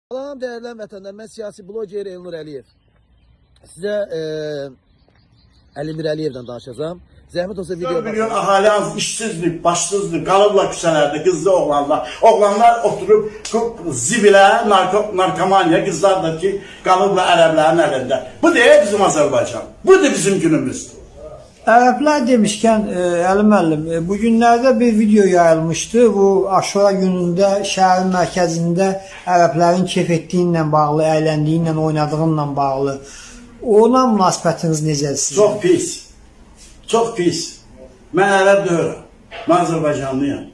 Salam değerli vətəndaşlar, mən siyasi bloger Elnur Əliyev. Sizə Əlimir Əliyevdən danışacağım. Zəhmət olsa video 4 milyon ahali az işsizlik, başsızlık, kalıblar küçelerde kızlı oğlanlar. Oğlanlar oturup zibile, narkomanya, kızlar da ki kalıbla Ərəblərin elinde. Bu değil bizim Azərbaycan. Bu da bizim günümüz. Ərəblər demişkən, Əli müəllim, bu günlərdə bir video yayılmışdı. Bu Aşura günündə şəhərin mərkəzində ərəblərin keyf etdiyi ilə bağlı, əyləndiyi ilə, oynadığı ilə bağlı. Ona münasibətiniz necədir sizin? Çox pis. Çox pis. Mən ərəb deyirəm. Mən Azərbaycanlıyam.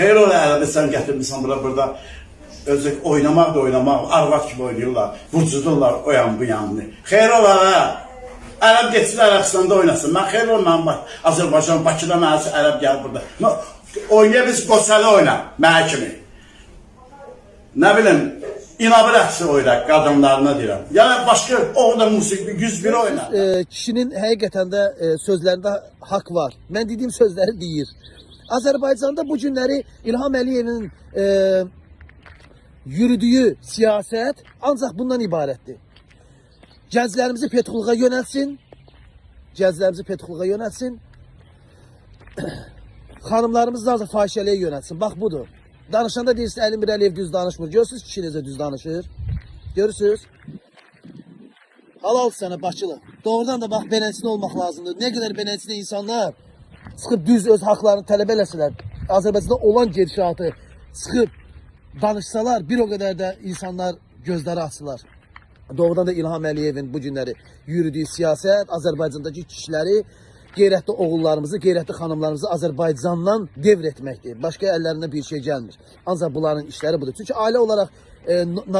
Xeyr ola ərəbi sən gətirmişsən burada. Özü oynamaq da oynamaq, arvad kimi oynayırlar. Vurcudurlar o yan bu yanını. Xeyr ola hə. Ərəb geçsin Ərəbistanda oynasın. Mən xeyr olmam Azərbaycan, Bakıda mənəsi ərəb gəl burada. Oynaya biz qoçalı oyna, mənə kimi. Nə bilim, inabı rəqsi oyna, qadınlarına deyirəm. Yəni başqa, orada musiqi 101 oyna. Kişinin həqiqətən də sözlərində haqq var. Mən dediyim sözləri deyir. Azərbaycanda bu günləri İlham Əliyevin yürüdüyü siyasət ancaq bundan ibarətdir. Gənclərimizi petrolğa yönəlsin. Gənclərimizi petrolğa yönəlsin. Xanımlarımızı da fahişəliyə yönəlsin. Bax budur. Danışanda deyirsin Əlimir Əliyev düz danışmır. Görürsünüz kişi necə düz danışır. Görürsünüz. Halal sənə Bakılı. Doğrudan da bax beləsinə olmaq lazımdır. Nə qədər beləsinə insanlar sıxıb düz öz haqlarını tələb eləsələr, Azərbaycanda olan gedişatı sıxıb danışsalar, bir o qədər də insanlar gözləri açsılar. Doğrudan da İlham Əliyevin bu günləri yürüdüyü siyasət Azərbaycandakı kişiləri, qeyrətli oğullarımızı, qeyrətli xanımlarımızı Azərbaycandan devr etməkdir. Başqa əllərindən bir şey gəlmir. Ancaq bunların işləri budur. Çünki ailə olaraq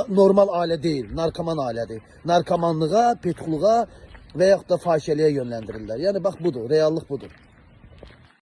normal ailə deyil, narkoman ailədir. Narkomanlığa, petroluğa və yaxud da fahişəliyə yönləndirirlər. Yəni bax budur, reallıq budur.